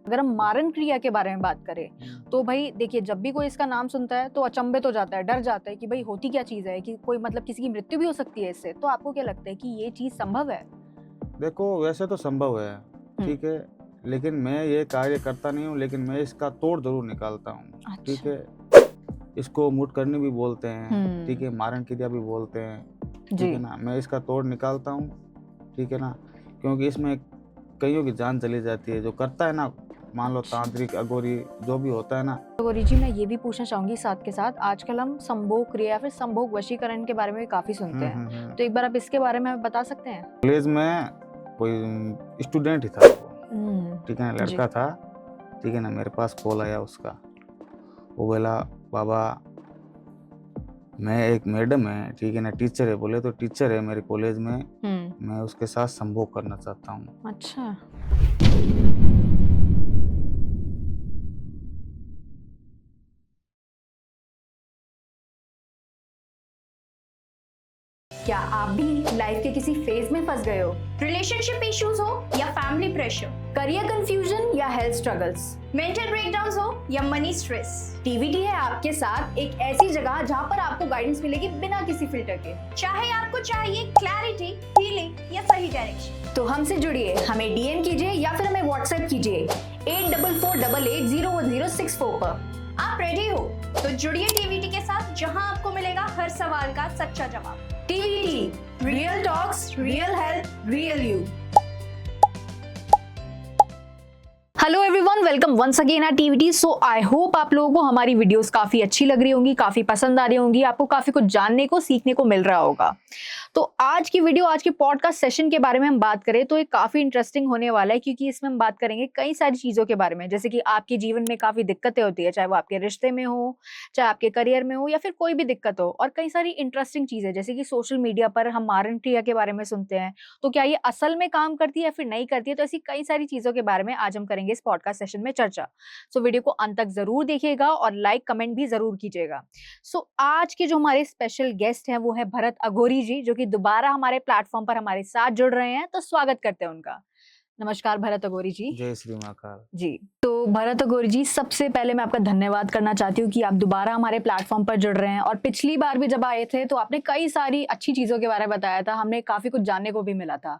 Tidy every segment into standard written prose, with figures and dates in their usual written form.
अगर हम मारन क्रिया के बारे में बात करें तो भाई देखिए, जब भी कोई इसका नाम सुनता है तो अचंभित हो जाता है, डर जाता है कि भाई होती क्या चीज है, कि कोई मतलब किसी की मृत्यु भी हो सकती है इससे। तो आपको क्या लगता है कि ये चीज संभव है? देखो, वैसे तो संभव है, ठीक है, लेकिन मैं ये कार्य करता नहीं हूँ, लेकिन मैं इसका तोड़ ज़रूर निकालता हूँ, ठीक अच्छा। है। इसको मुठकरनी भी बोलते हैं, ठीक है, मारन क्रिया भी बोलते हैं, ठीक जी। है ना। मैं इसका तोड़ निकालता हूँ, ठीक है ना, क्योंकि इसमें कईयों की जान चली जाती है। जो करता है ना, मान लो अच्छा। तांत्रिक, अघोरी जो भी होता है ना। तो गौरी जी, मैं ये भी पूछना चाहूंगी साथ के साथ, आजकल हम संभोग क्रिया या फिर संभोग वशीकरण के बारे में काफी सुनते हैं, तो एक बार आप इसके बारे में हमें बता सकते हैं? कॉलेज में कोई स्टूडेंट ही था वो, ठीक है ना, जी। लड़का था, ठीक है ना। मेरे पास कॉल आया उसका, वो बोला, बाबा मैं एक मैडम है, ठीक है ना, टीचर है। बोले तो टीचर है मेरे कॉलेज में, मैं उसके साथ संभोग करना चाहता हूँ। अच्छा। क्या आप भी लाइफ के किसी फेज में फंस गए हो? रिलेशनशिप इश्यूज हो या फैमिली प्रेशर, करियर कंफ्यूजन या हेल्थ स्ट्रगल्स, मेंटल ब्रेकडाउन्स हो या मनी स्ट्रेस, टीवीटी है आपके साथ एक ऐसी जगह जहां पर आपको गाइडेंस मिलेगी बिना किसी फिल्टर के। चाहे आपको चाहिए क्लैरिटी, हीलिंग या सही डायरेक्शन, तो हमसे जुड़िए, हमें डीएम कीजिए या फिर हमें व्हाट्सएप कीजिए 8448801064 पर। आप रेडी हो तो जुड़िए टीवीटी के साथ, जहां आपको मिलेगा हर सवाल का सच्चा जवाब। TVT, real talks, real health, real you. Hello everyone, welcome once again at TVT. So I hope आप लोगों को हमारी वीडियोस काफी अच्छी लग रही होंगी, काफी पसंद आ रही होंगी, आपको काफी कुछ जानने को, सीखने को मिल रहा होगा। तो आज की वीडियो, आज के पॉडकास्ट सेशन के बारे में हम बात करें तो ये काफी इंटरेस्टिंग होने वाला है, क्योंकि इसमें हम बात करेंगे कई सारी चीजों के बारे में, जैसे कि आपके जीवन में काफी दिक्कतें होती है, चाहे वो आपके रिश्ते में हो, चाहे आपके करियर में हो, या फिर कोई भी दिक्कत हो। और कई सारी इंटरेस्टिंग चीजें, जैसे कि सोशल मीडिया पर हम मारन क्रिया के बारे में सुनते हैं, तो क्या ये असल में काम करती है या फिर नहीं करती है? तो ऐसी कई सारी चीजों के बारे में आज हम करेंगे इस पॉडकास्ट सेशन में चर्चा। सो वीडियो को अंत तक जरूर देखिएगा और लाइक कमेंट भी जरूर कीजिएगा। सो आज के जो हमारे स्पेशल गेस्ट हैं वो है भरत अघोरी जी, जो कि दोबारा हमारे प्लेटफॉर्म पर हमारे साथ जुड़ रहे हैं। तो स्वागत करते हैं उनका। नमस्कार भरत अघोरी जी। जय श्री महाकाल जी। तो भरत अघोरी जी, सबसे पहले मैं आपका धन्यवाद करना चाहती हूँ कि आप दोबारा हमारे प्लेटफॉर्म पर जुड़ रहे हैं। और पिछली बार भी जब आए थे तो आपने कई सारी अच्छी चीजों के बारे में बताया था, हमने काफी कुछ जानने को भी मिला था।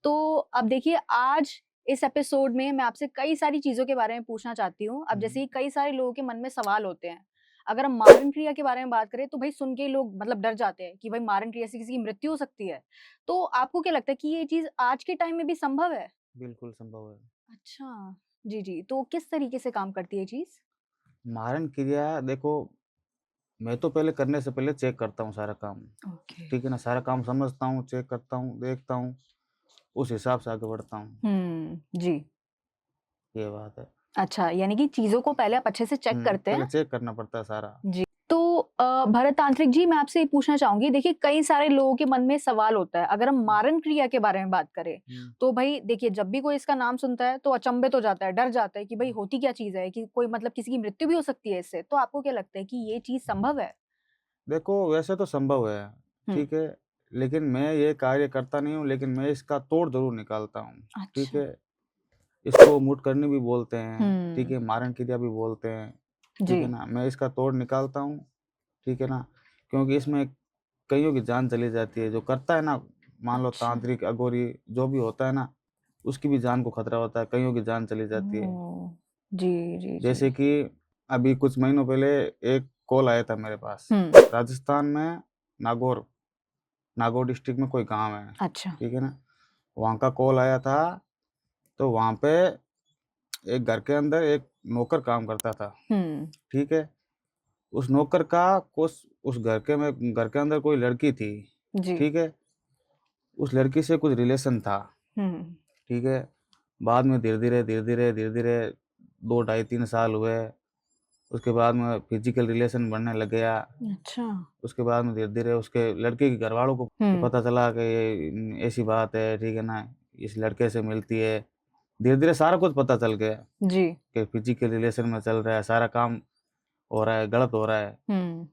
तो अब देखिए, आज इस एपिसोड में मैं आपसे कई सारी चीजों के बारे में पूछना चाहती हूँ। अब जैसे कि कई सारे लोगों के मन में सवाल होते हैं, अगर हम मारन क्रिया के बारे में बात करें तो भाई सुन के ही लोग मतलब डर जाते हैं कि भाई मारन क्रिया से किसी की मृत्यु हो सकती है। तो आपको क्या लगता है कि ये चीज आज के टाइम में भी संभव है? बिल्कुल संभव है। अच्छा। जी, जी। तो किस तरीके से काम करती है ये चीज़? मारन क्रिया देखो, मैं तो पहले करने से पहले चेक करता हूँ सारा काम, ओके। ठीक है ना। सारा काम समझता हूँ, चेक करता हूँ, देखता हूँ, उस हिसाब से आगे बढ़ता हूँ। जी। ये बात है। अच्छा, यानी कि चीज़ों को पहले आप अच्छे से चेक करते पहले हैं। चेक करना पड़ता है सारा। जी। तो भरत तांत्रिक जी, मैं आपसे ये पूछना चाहूँगी, देखिए कई सारे लोगों के मन में सवाल होता है, अगर हम मारन क्रिया के बारे में बात करें, तो भाई देखिए, जब भी कोई इसका नाम सुनता है तो अचंभित हो जाता है, डर जाता है कि भाई होती क्या चीज़ है, कि कोई मतलब किसी की मृत्यु भी हो सकती है इससे। तो आपको क्या लगता है कि ये चीज़ संभव है? देखो, वैसे तो संभव है, हुँ। ठीक है, लेकिन मैं ये कार्य करता नहीं हूँ, लेकिन मैं इसका तोड़ ज़रूर निकालता हूँ, ठीक अच्छा। है। इसको मुठकरनी भी बोलते हैं, ठीक हुँ। है, मारन क्रिया भी बोलते हैं, जी। ठीक है ना। मैं इसका तोड़ निकालता हूँ, ठीक है ना, क्योंकि इसमें कईयों की जान चली जाती है। जो करता है ना, मान लो अच्छा। तांत्रिक, अघोरी जो भी होता है ना, उसकी भी जान को खतरा होता है, कईयों की जान चली जाती है। ओह! जी, जी, जी। जैसे कि अभी कुछ महीनों पहले एक कॉल आया था मेरे पास। हुँ। राजस्थान में नागौर नागौर डिस्ट्रिक्ट में कोई गाँव है, अच्छा। ठीक है ना? वहाँ का कॉल आया था, तो वहाँ पे एक घर के अंदर एक नौकर काम करता था, हुँ। ठीक है? उस नौकर का कुछ उस घर के अंदर कोई लड़की थी, जी। ठीक है? उस लड़की से कुछ रिलेशन था, हुँ। ठीक है? बाद में धीरे-धीरे 2 ढाई 3 साल हुए, उसके बाद में फिज़िकल रिलेशन बढ़ने लग गया। अच्छा। उसके बाद में धीरे-धीरे उसके लड़के के घरवालों को हुँ। पता चला कि ये ऐसी बात है, ठीक है ना? इस लड़के से मिलती है। धीरे-धीरे सारा कुछ पता चल गया जी। कि फिज़िकल रिलेशन में चल रहा है, सारा काम हो रहा है, गलत हो रहा है। हुँ।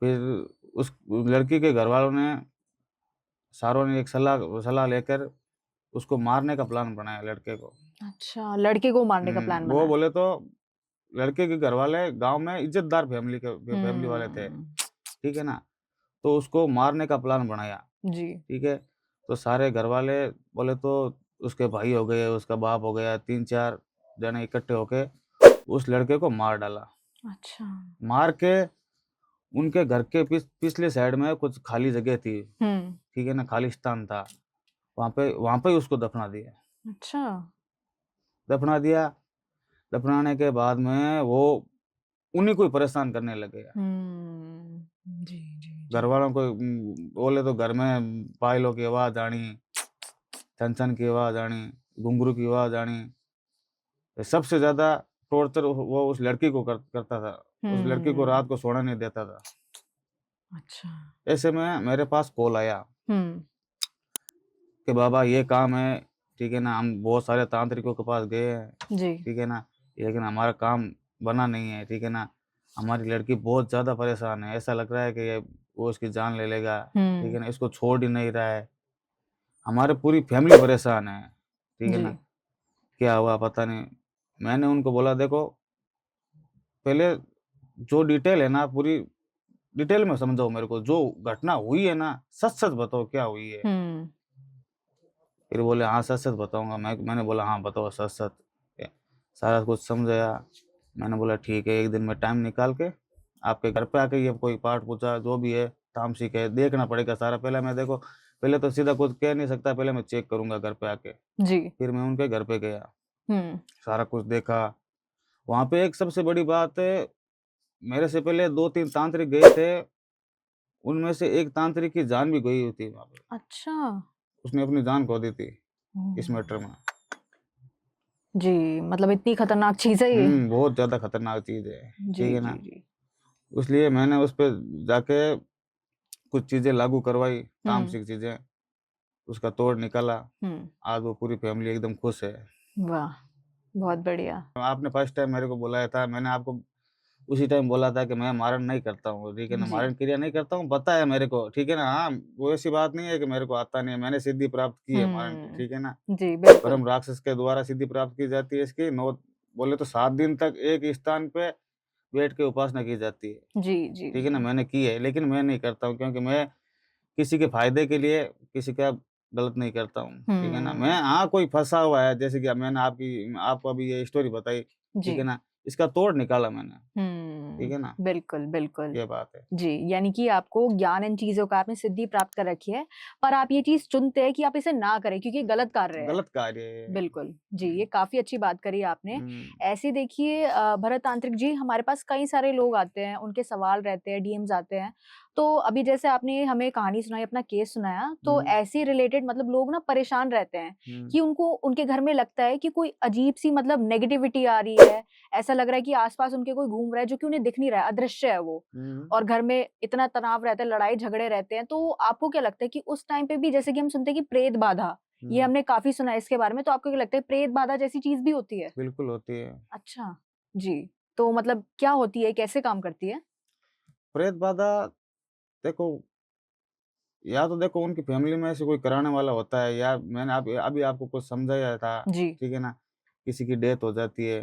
फिर उस लड़की के घरवालों ने सारों ने एक सलाह सलाह लेकर उसको मारने का प्लान बनाया लड़के को, अच्छा, लड़के को मारने का प्लान वो बनाया। बोले तो लड़के के घर वाले गांव में इज्जतदार फैमिली वाले थे, ठीक है ना, तो उसको मारने का प्लान बनाया, जी। ठीक है। तो सारे घर वाले बोले तो उसके भाई हो गए, उसका बाप हो गया, 3-4 जने इकट्ठे होके उस लड़के को मार डाला। अच्छा। मार के उनके घर के पिछले साइड में कुछ खाली जगह थी, ठीक है ना, खालिस्तान था, वहाँ पे ही उसको दफना दिया। अच्छा। दफना दिया, दफनाने के बाद में वो उन्हीं को ही परेशान करने लगे। जी, जी, घर जी। वालों को बोले तो घर में पायलों की आवाज़ आनी, छन-छन की आवाज़ आनी, घुंघरू की आवाज़ आनी। सबसे ज़्यादा टॉर्चर वो उस लड़की को करता था। उस लड़की को रात को सोने नहीं देता था। अच्छा। ऐसे में मेरे पास कॉल आया हुँ, कि बाबा ये काम है, ठीक है ना, हम बहुत सारे तांत्रिकों के पास गए हैं, जी। ठीक है ना, लेकिन हमारा काम बना नहीं है, ठीक है ना। हमारी लड़की बहुत ज़्यादा परेशान है, ऐसा लग रहा है कि ये वो इसकी जान ले लेगा, ठीक है ना, इसको छोड़ ही नहीं रहा है। हमारी पूरी फैमिली परेशान है, ठीक है जी। ना। क्या हुआ पता नहीं। मैंने उनको बोला देखो, पहले जो डिटेल है ना पूरी डिटेल में समझाओ मेरे को, जो घटना हुई है ना, सच-सच बताओ क्या हुई है। हुँ, फिर बोले हाँ, सच-सच बताऊँगा। मैंने बोला हाँ, बताओ सच-सच। ए, सारा कुछ समझाया। मैंने बोला ठीक है, एक दिन में टाइम निकाल के आपके घर पे आके ये कोई पाठ पूजा जो भी है, तामसिक है, देखना पड़ेगा सारा। पहले मैं देखो, पहले तो सीधा कुछ कह नहीं सकता, पहले मैं चेक करूँगा घर पे आके। जी। फिर मैं उनके घर पे गया, हुँ, सारा कुछ देखा। वहाँ पे एक सबसे बड़ी बात है, मेरे से पहले 2-3 तांत्रिक गए थे, उनमें से एक तांत्रिक की जान भी गई हुई थी वहाँ पे। अच्छा। उसने अपनी जान खो दी थी इस ओह! मैटर में। जी, मतलब इतनी खतरनाक चीज़ है ये? बहुत ज़्यादा खतरनाक चीज़ है, जी, ठीक है जी, ना? जी। इसलिए मैंने उस पे जाके कुछ चीज़ें लागू करवाई, हुँ, तामसिक चीज़ें, उसका तोड़ निकाला। हुँ। आज वो पूरी फैमिली एकदम खुश है। वाह! बहुत बढ़िया। आपने फर्स्ट टाइम मेरे को बुलाया था, मैंने आपको उसी टाइम बोला था कि मैं मारण नहीं करता हूँ, ठीक है ना? जी। मारण क्रिया नहीं करता हूँ, पता है मेरे को, ठीक है ना? हाँ, वो ऐसी बात नहीं है कि मेरे को आता नहीं है, मैंने सिद्धि प्राप्त की है मारण की, हुँ। ठीक है ना? जी, बिल्कुल। परम राक्षस के द्वारा सिद्धि प्राप्त की जाती है इसकी, 9 बोले तो 7 दिन तक एक स्थान पे बैठ के उपासना की जाती है, जी, जी, ठीक है ना? जी। मैंने की है, लेकिन मैं नहीं करता हूँ क्योंकि मैं किसी के फ़ायदे के लिए किसी का गलत नहीं करता हूँ, ठीक है ना? मैं हुँ। हाँ, कोई फँसा हुआ है जैसे कि मैंने आपको अभी ये स्टोरी बताई, ठीक है जी। ना? इसका तोड़ निकाला मैंने, ठीक हुँ। है ना? बिल्कुल, बिल्कुल। ये बात है। जी, यानी कि आपको ज्ञान इन चीज़ों का आपने सिद्धि प्राप्त कर रखी है, पर आप ये चीज़ चुनते हैं कि आप इसे ना करें क्योंकि ये गलत कार्य है। गलत कार्य है ये। बिल्कुल, जी, ये हुँ, काफ़ी अच्छी बात करी आपने। हुँ, ऐसे देखिए भरत तांत्रिक जी हमारे पास कई सारे लोग आते हैं, उनके सवाल रहते हैं, डीएम्स आते हैं। तो अभी जैसे आपने हमें कहानी सुनाई, अपना केस सुनाया, तो हुँ, ऐसे रिलेटेड मतलब लोग ना परेशान रहते हैं हुँ, कि उनको उनके घर में लगता है कि कोई अजीब-सी मतलब नेगेटिविटी आ रही है। ऐसा लग रहा है कि आस-पास उनके कोई घूम रहा है जो कि उन्हें दिख नहीं रहा है, अदृश्य है वो। हुँ, और घर में इतना तनाव रहता है, लड़ाई-झगड़े रहते हैं। तो आपको क्या लगता है कि उस टाइम पे भी जैसे कि हम सुनते हैं कि प्रेत बाधा ये हुँ, हमने काफ़ी सुना है इसके बारे में, तो आपको क्या लगता है प्रेत बाधा जैसी चीज़ भी होती है? बिल्कुल होती है। अच्छा, जी। तो मतलब क्या होती है, कैसे काम करती है? प्रेत बाधा देखो, या तो देखो उनकी फैमिली में से कोई कराने वाला होता है, या मैंने अभी आपको कुछ समझाया था, जी। ठीक है ना? किसी की डेथ हो जाती है,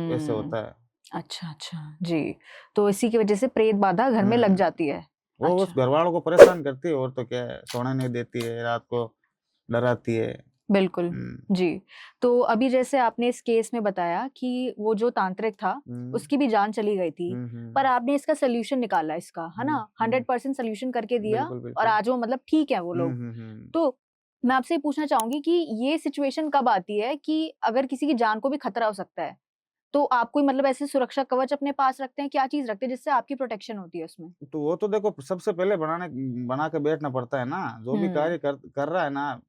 ऐसे हुँ। होता है। अच्छा, अच्छा, जी। तो इसी की वज़ह से प्रेत बाधा घर में लग हुँ, जाती है। वो उस अच्छा, घरवालों को परेशान करती है और तो क्या है, सोने नहीं देती है, रात को डराती है। बिल्कुल, हुँ, जी। तो अभी जैसे आपने इस केस में बताया कि वो जो तांत्रिक था, हुँ, उसकी भी जान चली गई थी, हुँ, पर हुँ, आपने इसका सॉल्यूशन निकाला इसका, है हुँ, ना? हुँ, 100% सॉल्यूशन करके दिया बिल्कुल, और बिल्कुल। आज वो मतलब ठीक है वो हुँ, लोग। हुँ, हुँ। तो मैं आपसे ये पूछना चाहूँगी कि ये सिचुएशन कब आती है कि अगर किसी की जान को भी खतरा हो सकता है, तो आप कोई मतलब ऐसे सुरक्षा कवच अपने पास रखते हैं? क्या चीज़ रखते हैं जिससे आपकी प्रोटेक्शन होती है उसमें? तो वो तो देखो सबसे पहले बना के बैठना पड़ता है ना, जो भी हुँ, कार्य कर कर रहा है ना,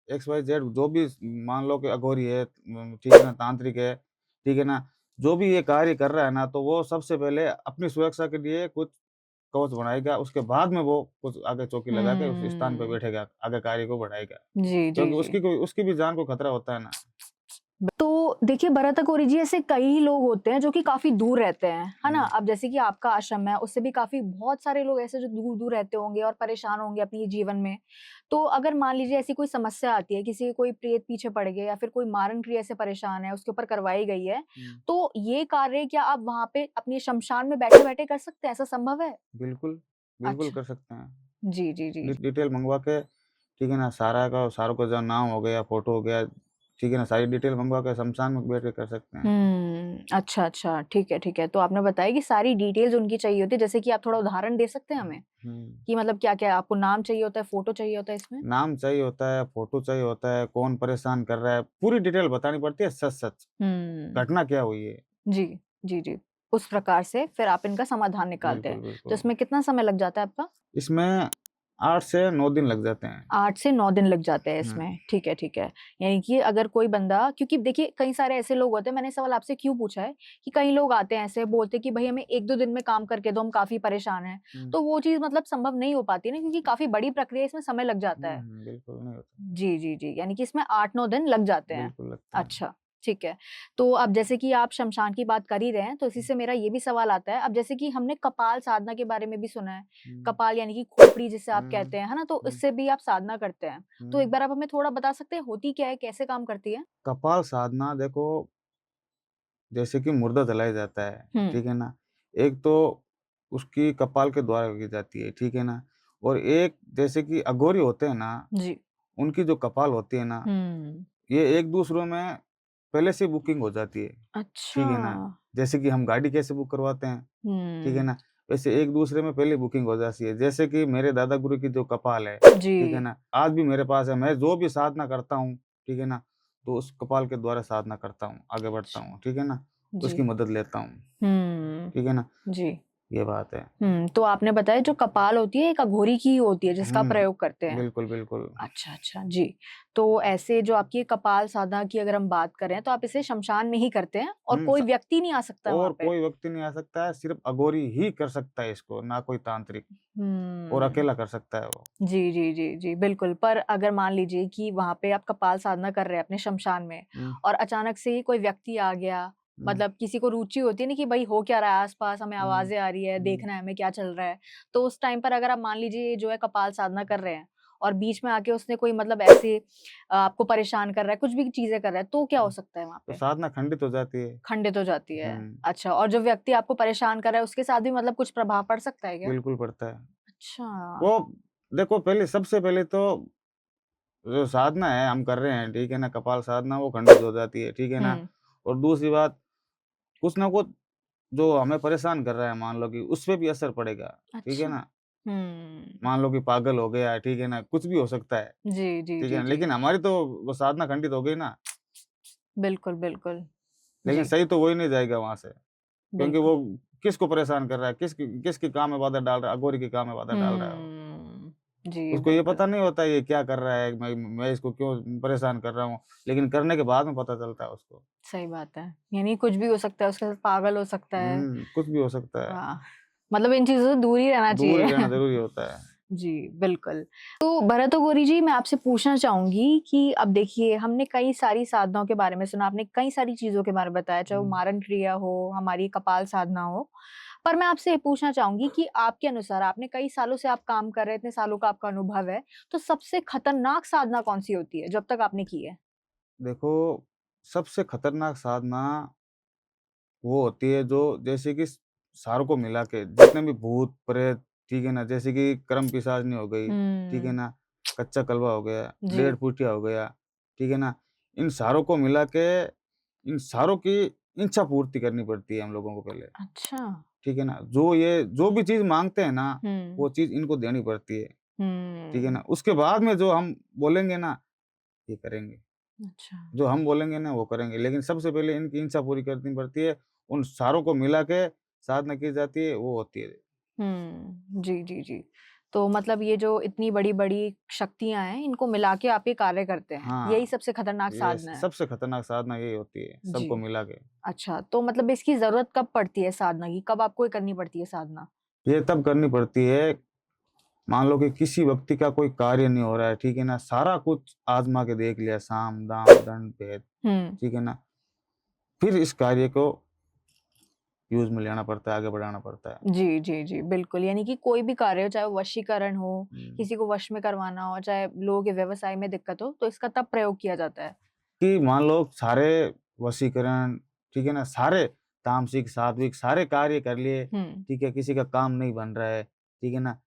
एक्स, वाई, जेड जो भी मान लो कि अघोरी है, ठीक है ना, तांत्रिक है, ठीक है ना, जो भी ये कार्य कर रहा है ना, तो वो सबसे पहले अपनी सुरक्षा के लिए कुछ कवच बनाएगा, उसके बाद में वो कुछ आगे चौकी लगा के उस स्थान पे हुँ। बैठेगा, आगे कार्य को बढ़ाएगा। जी, जी, क्योंकि जी। उसकी भी जान को खतरा होता है ना। तो देखिए भरत गौरी जी, ऐसे कई लोग होते हैं जो कि काफी दूर रहते हैं, है ना। हम्म, अब जैसे कि आपका आश्रम है, उससे भी काफी बहुत सारे लोग ऐसे जो दूर दूर रहते होंगे और परेशान होंगे अपने जीवन में। तो अगर मान लीजिए ऐसी कोई समस्या आती है, किसी कोई प्रेत पीछे पड़ गया या फिर कोई मारण क्रिया से परेशान है, उसके ऊपर करवाई गई है, हम्म, तो ये कार्य क्या आप वहां पे अपनी शमशान में बैठे बैठे कर सकते हैं? ऐसा संभव है? बिल्कुल बिल्कुल अच्छा। कर सकते हैं। जी जी जी जी। डिटेल मंगवा के, ठीक है ना, सारों का जो नाम हो गया, फोटो हो गया, ठीक है ना, सारी डिटेल मंगवा के शमशान में बैठ के कर सकते हैं। अच्छा अच्छा, ठीक है ठीक है। तो आपने बताया कि सारी डिटेल्स उनकी चाहिए होती है, जैसे कि आप थोड़ा उदाहरण दे सकते हैं हमें हम्म, कि मतलब क्या क्या आपको नाम चाहिए होता है, फोटो चाहिए होता है इसमें? नाम चाहिए होता है, फोटो चाहिए होता है, कौन परेशान कर रहा है, पूरी डिटेल बतानी पड़ती है, सच सच हम्म। घटना क्या हुई है। जी जी जी। उस प्रकार से फिर आप इनका समाधान निकालते बिल्कुल हैं। तो बिल्कुल। इसमें कितना समय लग जाता है आपका? इसमें 8 से 9 दिन लग जाते हैं। 8 से 9 दिन लग जाते हैं हम्म, इसमें। ठीक है ठीक है। यानी कि अगर कोई बंदा, क्योंकि देखिए कई सारे ऐसे लोग होते हैं, मैंने सवाल आपसे क्यों पूछा है कि कई लोग आते हैं ऐसे बोलते हैं कि भाई हमें 1-2 दिन में काम करके दो, हम काफी परेशान हैं। हम्म, तो वो चीज़ मतलब संभव नहीं हो पाती ना, क्योंकि काफी बड़ी प्रक्रिया है, इसमें समय लग जाता है। बिल्कुल नहीं होता। जी, जी, जी। यानी कि इसमें 8-9 दिन लग जाते हैं। बिल्कुल लगता है। अच्छा, ठीक है। तो अब जैसे कि आप शमशान की बात कर ही रहे हैं, तो इसी से मेरा ये भी सवाल आता है, अब जैसे कि हमने कपाल साधना के बारे में भी सुना है। हम्म, कपाल यानी कि खोपड़ी जिसे आप हम्म, कहते हैं, है ना? तो हम्म, इससे भी आप साधना करते हैं। तो एक हम्म। बार आप हमें थोड़ा बता सकते हैं होती क्या है? कैसे काम करती है? कपाल साधना देखो, जैसे कि मुर्दा जलाया जाता है, हुँ, ठीक है ना? एक तो उसकी कपाल के द्वारा की जाती है, ठीक है ना? और एक जैसे कि अघोरी होते हैं ना, जी। उनकी जो कपाल होती है ना, हुँ। ये एक-दूसरों में पहले से बुकिंग हो जाती है, अच्छा। ठीक है ना? जैसे कि हम गाड़ी कैसे बुक करवाते हैं, ठीक है हुँ। ना? वैसे एक-दूसरे में पहले बुकिंग हो जाती है। जैसे कि मेरे दादा गुरु की जो कपाल है, ठीक है जी, ना? आज भी मेरे पास है, मैं जो भी साधना करता हूँ, ठीक है ना? तो उस कपाल के द्वारा साधना करता हूँ, आगे बढ़ता अच्छा। हूँ, ठीक है ना? जी। उसकी मदद लेता हूँ, हुँ। ठीक है ना? जी। ये बात है। तो आपने बताया जो कपाल होती है एक अघोरी की ही होती है जिसका प्रयोग करते हैं। बिल्कुल, बिल्कुल। अच्छा, अच्छा, जी। तो ऐसे जो आपकी कपाल साधना की अगर हम बात करें तो आप इसे शमशान में ही करते हैं और हुँ, कोई स व्यक्ति नहीं आ सकता वहाँ और पे? कोई व्यक्ति नहीं आ सकता है, सिर्फ़ अघोरी ही कर सकता है इसको, ना कोई तांत्रिक, और हुँ। अकेला कर सकता है वो। जी, जी, जी, जी, बिल्कुल। पर अगर मान लीजिए कि वहाँ पे आप कपाल साधना कर रहे हैं अपने शमशान में हुँ, और अचानक से ही कोई व्यक्ति आ गया, हुँ, मतलब किसी को रुचि होती है ना कि भई हो क्या रहा है आस-पास, हमें हुँ, आवाज़ें आ रही है, हुँ, देखना है हमें क्या चल रहा है। तो उस टाइम पर अगर आप मान लीजिए जो है कपाल साधना कर रहे हैं और बीच में आके उसने कोई मतलब ऐसे आपको परेशान कर रहा है, कुछ भी चीज़ें कर रहा है, तो क्या हो हुँ। सकता है वहाँ तो पे? साधना खंडित हो जाती है। खंडित हो जाती है। हुँ, अच्छा, और जो व्यक्ति आपको परेशान कर रहा है उसके साथ भी मतलब कुछ प्रभाव पड़ सकता है क्या? बिल्कुल पड़ता है। अच्छा। वो देखो, पहले सबसे पहले तो जो साधना है हम कर रहे हैं, ठीक है ना? कपाल साधना वो खंडित हो जाती है, ठीक है ना? हुँ। और दूसरी बात, कुछ ना कुछ जो हमें परेशान कर रहा है, मान लो कि उस पे भी असर पड़ेगा, ठीक है अच्छा। ना? हुँ। मान लो कि पागल हो गया, ठीक है ना? कुछ भी हो सकता है, जी, जी, ठीक है जी, ना? जी। लेकिन हमारी तो वो साधना खंडित हो गई ना, बिल्कुल, बिल्कुल। लेकिन जी, सही तो वो ही नहीं जाएगा वहाँ से, क्योंकि बिल्कुल। वो किसको परेशान कर रहा है, किसके काम में बाधा डाल रहा है, अघोरी के काम में बाधा डाल रहा है वो। जी, उसको ये बिल्कुल, पता नहीं होता ये क्या कर रहा है, मैं इसको क्यों परेशान कर रहा हूँ, लेकिन करने के बाद में पता चलता है उसको। सही बात है। यानी कुछ भी हो सकता है, उसके साथ पागल हो सकता है। कुछ भी हो सकता है, हाँ, मतलब इन चीज़ों से दूर ही रहना दूर ही चाहिए। रहना ज़रूरी होता है। जी, बिल्कुल। तो भरत और गौरी जी, मैं आपसे पूछना चाहूँगी कि अब देखिए हमने कई सारी साधनाओं के बारे में सुना, आपने कई सारी चीज़ों के बारे में बताया, चाहे वो हुँ, मारण क्रिया हो, हमारी कपाल साधना हो। पर मैं आपसे ये पूछना चाहूँगी कि आपके अनुसार, आपने कई सालों से आप काम कर रहे हैं, इतने सालों का आपका अनुभव है, तो सबसे खतरनाक साधना कौन-सी होती है, जो अब तक आपने की है? देखो, सबसे खतरनाक साधना वो होती है जो जैसे कि सारों को मिला के जितने भी भूत, प्रेत, ठीक है ना? जैसे कि कर्म पिशाचनी हो गई, ठीक है हुँ, ना? कच्चा कलवा हो गया, जी। डेढ़ फुटिया हो गया, ठीक है ना? इन सारों को मिला के इन सारों की इच्छा पूर्ति करनी पड़ती है हम लोगों को पहले, अच्छा। ठीक है ना? जो भी चीज़ माँगते हैं ना, हुँ, वो चीज़ इनको देनी पड़ती है, ठीक है हुँ। ना? उसके बाद में जो हम बोलेंगे ना, ये करेंगे। अच्छा। जो हम बोलेंगे ना वो करेंगे, लेकिन सबसे पहले इनकी इच्छा पूरी करनी पड़ती है, उन सारों को मिला के साधना की जाती है, वो होती है। जी, जी, जी। तो मतलब ये जो इतनी बड़ी-बड़ी शक्तियाँ हैं, इनको मिला के आप ये कार्य करते हैं। यही हाँ, सबसे खतरनाक ये साधना है। सबसे खतरनाक साधना यही होती है, जी। सबको मिला के। अच्छा, तो मतलब इसकी ज़रूरत कब पड़ती है साधना की? कब आपको ये करनी पड़ती है साधना? ये तब करनी पड़ती है मान लो कि किसी व्यक्ति का कोई कार्य नहीं हो रहा है, ठीक है ना, सारा कुछ आजमा के देख लिया, साम दाम दंड भेद, ठीक है ना, फिर इस कार्य को यूज में लेना पड़ता है, आगे बढ़ाना पड़ता है। जी जी जी बिल्कुल, यानी कि कोई भी कार्य हो, चाहे वो वशीकरण हो, किसी को वश में करवाना हो, चाहे लोगों के व्यवसाय में दिक्कत हो, तो इसका तब प्रयोग किया जाता है। कि मान लो सारे वशीकरण, ठीक है ना, सारे तामसिक सात्विक सारे कार्य कर लिए, ठीक है, किसी का काम नहीं बन रहा है, ठीक है ना,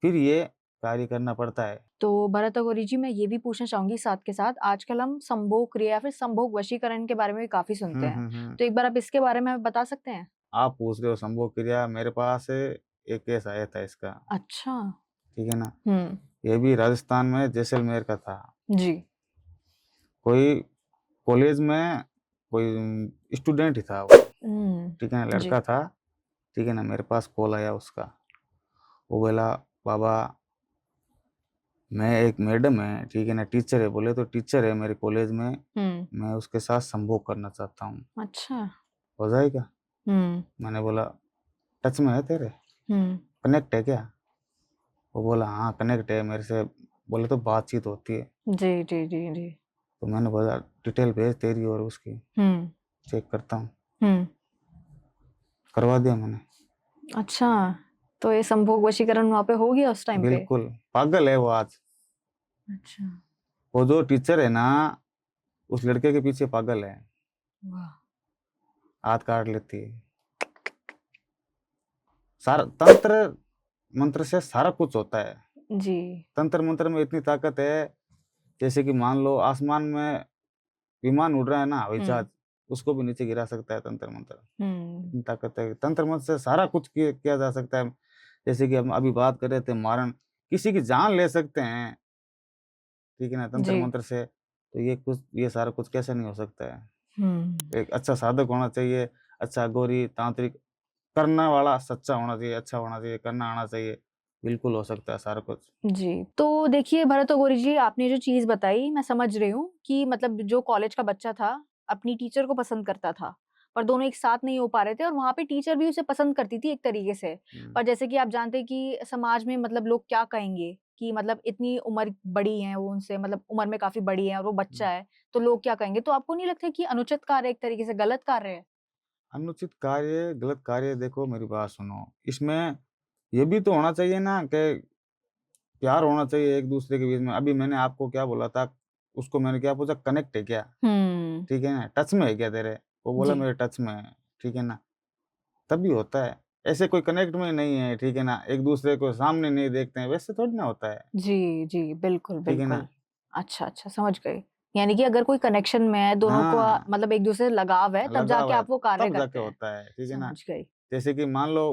फिर ये कार्य करना पड़ता है। तो भरत अघोरी जी, मैं ये भी पूछना चाहूंगी साथ के साथ, आजकल हम संभोग क्रिया या फिर संभोग वशीकरण के बारे में भी काफी सुनते हैं, तो एक बार आप इसके बारे में हमें बता सकते हैं? आप पूछ रहे हो संभोग क्रिया, मेरे पास एक केस आया था इसका। अच्छा। ठीक है ना, ये भी राजस्थान में जैसलमेर का था। जी। कोई कॉलेज में कोई स्टूडेंट ही था वो, ठीक है ना, लड़का था, ठीक है ना, मेरे पास कॉल आया उसका। वो बोला बाबा मैं एक मैडम है, ठीक है ना, टीचर है, बोले तो टीचर है मेरे कॉलेज में, मैं उसके साथ संभोग करना चाहता हूँ। अच्छा। हो जाएगा? मैंने बोला टच में है तेरे, कनेक्ट है क्या? वो बोला हाँ कनेक्ट है मेरे से, बोले तो बातचीत होती है। जी जी जी जी। तो मैंने बोला डिटेल भेज तेरी और उसकी, चेक करता हूँ। करवा दिया मैंने। अच्छा, तो ये संभोग वशीकरण वहां पे हो गया उस टाइम पे? बिल्कुल, पागल है वो आज। अच्छा। वो जो टीचर है ना, उस लड़के के पीछे पागल है, वाह। हाथ काट लेती है। सारा तंत्र मंत्र से सारा कुछ होता है। जी। तंत्र मंत्र में इतनी ताकत है, जैसे कि मान लो आसमान में विमान उड़ रहा है ना, हवाई जहाज, उसको भी नीचे गिरा सकता है तंत्र मंत्र। इतनी ताकत है, तंत्र मंत्र से सारा कुछ किया जा सकता है। जैसे कि हम अभी बात कर रहे थे, मारण, किसी की जान ले सकते हैं, ठीक है ना, तंत्र जी। मंत्र से। तो ये सारा कुछ कैसे नहीं हो सकता है? एक अच्छा साधक होना चाहिए, अच्छा गौरी तांत्रिक करने वाला सच्चा होना चाहिए, अच्छा होना चाहिए, करना आना चाहिए, बिल्कुल हो सकता है सारा कुछ। जी, तो देखिए भरत अघोरी जी, आपने जो चीज़ बताई मैं समझ रही हूँ कि मतलब जो कॉलेज का बच्चा था, अपनी टीचर को पसंद करता था, पर दोनों एक साथ नहीं हो पा रहे थे और वहाँ पे टीचर भी उसे पसंद करती थी एक तरीके से। पर जैसे कि आप जानते हैं कि समाज में मतलब लोग क्या कहेंगे कि मतलब इतनी उम्र बड़ी है वो उनसे, मतलब उम्र में काफ़ी बड़ी है और वो बच्चा है, तो लोग क्या कहेंगे? तो आपको नहीं लगता कि अनुचित कार्य एक तरीके से गलत कार्य है? अनुचित कार्य, गलत कार्य, देखो मेरी बात सुनो, इसमें ये भी तो होना चाहिए ना कि प्यार होना चाहिए एक दूसरे के बीच में। अभी मैंने आपको क्या बोला था, उसको मैंने क्या पूछा, कनेक्ट है क्या? ठीक है ना, टच में है क्या तेरे? वो बोला जी। मेरे टच में है, ठीक है ना, तभी होता है। ऐसे कोई कनेक्ट में नहीं है, ठीक है ना, एक दूसरे को सामने नहीं देखते हैं, वैसे थोड़ी ना होता है, जी, जी, बिल्कुल, ठीक है ना। बिल्कुल। अच्छा, अच्छा, समझ गई। यानी कि अगर कोई कनेक्शन में है, दोनों को हाँ, मतलब एक-दूसरे से लगाव है, तब जाके लगाव है, आप वो कार्य तब जाके करते हैं। होता है, ठीक है ना। समझ गई। जैसे कि मान लो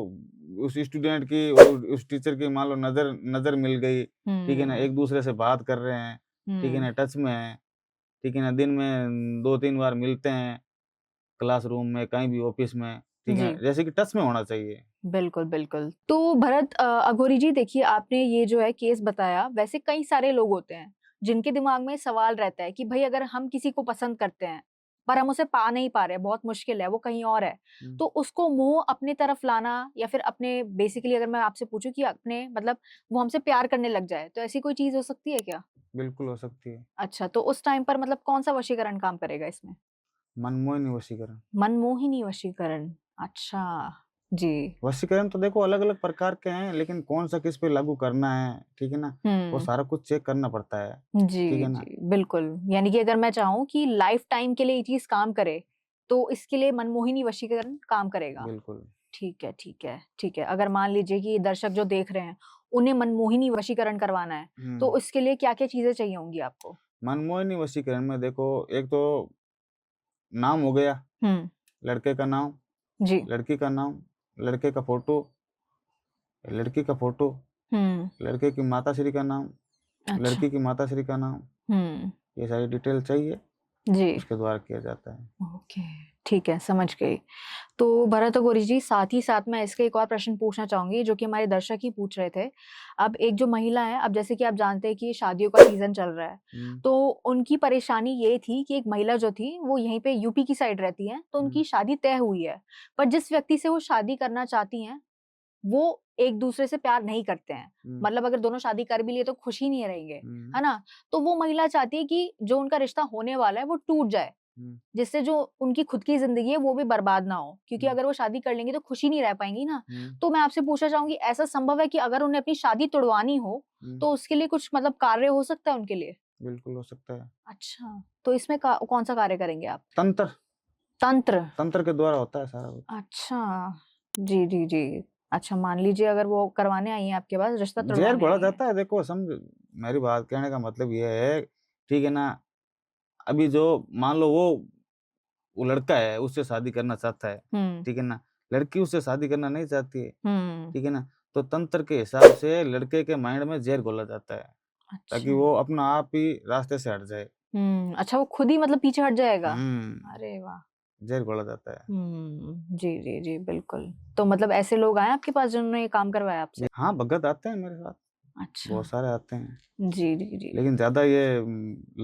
उस स्टूडेंट की और उस टीचर की मान लो नज़र नज़र मिल गई, ठीक है ना, हुँ, एक दूसरे से बात कर रहे हैं, ठीक है हुँ। ना, टच में हैं, ठीक है ना, दिन में 2-3 बार मिलते हैं, क्लासरूम में, कहीं भी ऑफ़िस में, ठीक है जी, ना, जैसे कि टच में होना चाहिए। बिल्कुल, बिल्कुल। तो भरत अघोरी जी, देखिए आपने ये जो है केस बताया, वैसे कई सारे लोग होते हैं, जिनके दिमाग में सवाल रहता है कि भई अगर हम किसी को पसंद करते हैं, पर हम उसे पा नहीं पा रहे, बहुत मुश्किल है, वो कहीं और है, हुँ, तो उसको मोह अपनी तरफ लाना या फिर अपने बेसिकली अगर मैं आपसे पूछूँ कि अपने मतलब वो हमसे प्यार करने लग जाए, तो ऐसी कोई चीज़ हो सकती है क्या? बिल्कुल हो सकती है। अच्छा, तो उस टाइम पर मतलब कौन-सा वशीकरण काम करेगा इसमें? मनमोहिनी वशीकरण। मनमोहिनी वशीकरण, अच्छा, जी। वशीकरण तो देखो अलग-अलग प्रकार के हैं, लेकिन कौन-सा किस पे लागू करना है, ठीक है ना, वो हुँ। सारा कुछ चेक करना पड़ता है, ठीक जी, है ना। जी, बिल्कुल। यानी कि अगर मैं चाहूँ कि लाइफ़ टाइम के लिए ये चीज़ काम करे, तो इसके लिए मनमोहिनी वशीकरण काम करेगा। बिल्कुल। ठीक है, ठीक है, ठीक है। अगर मान लीजिए कि दर्शक जो देख रहे हैं, उन्हें मनमोहिनी वशीकरण करवाना है, तो हुँ, इसके लिए क्या-क्या चीज़ें चाहिए होंगी आपको? मनमोहिनी वशीकरण में देखो, एक तो नाम हो गया, हुँ, लड़के का नाम, जी। लड़की का नाम, लड़के का फ़ोटो, लड़की का फ़ोटो, हुँ, लड़के की माताश्री का नाम, अच्छा। लड़की की माताश्री का नाम, हुँ, ये सारी डिटेल चाहिए, जी। उसके द्वारा किया जाता है। ओके, ठीक है, समझ गई। तो भरत और गौरी जी, साथ ही साथ मैं इसका एक और प्रश्न पूछना चाहूँगी जो कि हमारे दर्शक ही पूछ रहे थे। अब एक जो महिला है, अब जैसे कि आप जानते हैं कि शादियों का सीज़न चल रहा है, हुँ, तो उनकी परेशानी ये थी कि एक महिला जो थी वो यहीं पे यूपी की साइड रहती हैं, तो हुँ, उनकी शादी तय हुई है। पर जिस व्यक्ति से वो शादी करना चाहती हैं, वो एक दूसरे से प्यार नहीं करते हैं, मतलब अगर दोनों शादी कर भी लिए तो खुश ही नहीं रहेंगे, है ना? तो वो महिला चाहती है कि जो उनका रिश्ता होने वाला है वो टूट जाए, जिससे जो उनकी खुद की जिंदगी है वो भी बर्बाद ना हो, क्योंकि अगर वो शादी कर लेंगी तो खुशी नहीं रह पाएंगी ना। तो मैं आपसे पूछना चाहूंगी, ऐसा संभव है कि अगर उन्हें अपनी शादी तोड़वानी हो तो उसके लिए कुछ मतलब कार्य हो सकता है उनके लिए? बिल्कुल हो सकता है। अच्छा, तो इसमें कौन सा कार्य करेंगे आप? तंत्र तंत्र के द्वारा होता है सारा कुछ। अच्छा, जी जी जी। अच्छा, मान लीजिए अगर वो करवाने आई हैं आपके पास, रिश्ता जहर तोड़वाने घोला आई हैं। जाता है, देखो समझ, मेरी बात कहने का मतलब ये है, ठीक है ना। अभी जो मान लो वो लड़का है, उससे शादी करना चाहता है, ठीक है ना। लड़की उससे शादी करना नहीं चाहती है, ठीक है ना। तो तंत्र के हिसाब से लड़के के माइंड में जहर घोला जाता है, ताकि अच्छा। वो अपना आप ही रास्ते से हट जाए। अच्छा, वो खुद ही मतलब पीछे हट जाएगा? हम्म अरे वाह! जहर घोला जाता है। जी, जी, जी, बिल्कुल। तो मतलब ऐसे लोग आए आपके पास जिन्होंने ये काम करवाया आपसे? हाँ, भगत आते हैं मेरे साथ, अच्छा। बहुत सारे आते हैं, जी, जी, जी। लेकिन ज्यादा ये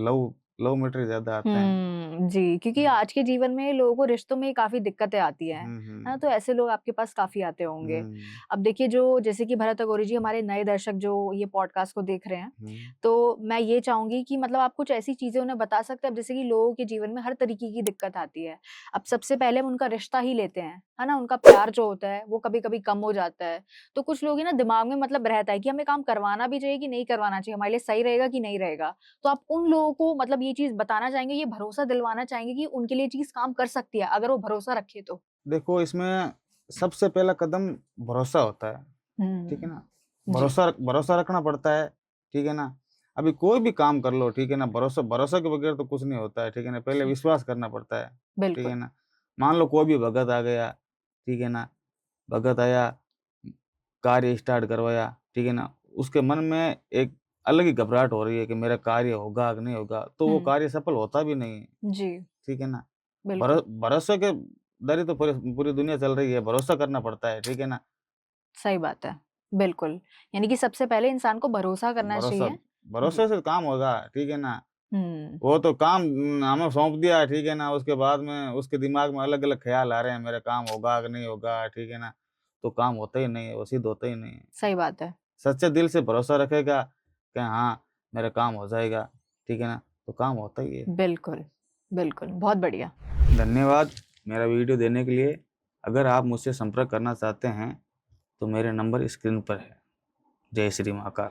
लव लव मैटर ज्यादा आते हैं। जी, क्योंकि आज के जीवन में लोगों को रिश्तों में काफ़ी दिक्कतें आती हैं, हम्म है ना? हम्म तो ऐसे लोग आपके पास काफ़ी आते होंगे। हम्म अब देखिए, जो जैसे कि भरत अघोरी जी, हमारे नए दर्शक जो ये पॉडकास्ट को देख रहे हैं, हम्म तो मैं ये चाहूँगी कि मतलब आप कुछ ऐसी चीज़ें उन्हें बता सकते हैं, अब जैसे कि लोगों के जीवन में हर तरीके की दिक्कत आती है। अब सबसे पहले हम उनका रिश्ता ही लेते हैं, है ना? उनका प्यार जो होता है, वो कभी-कभी कम हो जाता है। तो कुछ लोग ये ना दिमाग में मतलब रहता है कि हमें काम करवाना भी चाहिए कि नहीं करवाना चाहिए, हमारे लिए सही रहेगा कि नहीं रहेगा। तो आप उन लोगों को मतलब ये चीज़ बताना चाहेंगे, ये भरोसा दिलवाना चाहेंगे कि उनके लिए चीज़ काम कर सकती है, अगर वो भरोसा रखे तो? देखो, इसमें सबसे पहला कदम भरोसा होता है, ठीक है हुँ। ना। जी। भरोसा रखना पड़ता है, ठीक है ना। अभी कोई भी काम कर लो, ठीक है ना, भरोसा भरोसा के बगैर तो कुछ नहीं होता है, ठीक है ना। पहले सही। विश्वास करना पड़ता है, ठीक है बिल्कुल। ना। मान लो कोई भी भगत आ गया, ठीक है ना, भगत आया, कार्य स्टार्ट करवाया, ठीक है ना, उसके मन में एक अलग ही घबराहट हो रही है कि मेरा कार्य होगा कि नहीं होगा, तो वो हुँ। कार्य सफल होता भी नहीं है, जी, ठीक है ना। बिल्कुल। भरोसे के दर ही तो पूरी पूरी दुनिया चल रही है, भरोसा करना पड़ता है, ठीक है ना। सही बात है। बिल्कुल, यानी कि सबसे पहले इंसान को भरोसा करना भरोसा चाहिए। जी। भरोसे से काम होगा, ठीक है ना। हुँ। वो तो काम हमें सौंप दिया, ठीक है ना, उसके बाद में उसके दिमाग में अलग-अलग ख़्याल आ रहे हैं, मेरा काम होगा कि नहीं होगा, ठीक है ना, तो काम होता ही नहीं है, वो सिद्ध होता ही नहीं है। सही बात है। सच्चे दिल से भरोसा रखेगा कि हाँ, मेरा काम हो जाएगा, ठीक है ना, तो काम होता ही है। बिल्कुल, बिल्कुल, बहुत बढ़िया। धन्यवाद मेरा वीडियो देने के लिए। अगर आप मुझसे संपर्क करना चाहते हैं, तो मेरे नंबर स्क्रीन पर है। जय श्री महाकाल।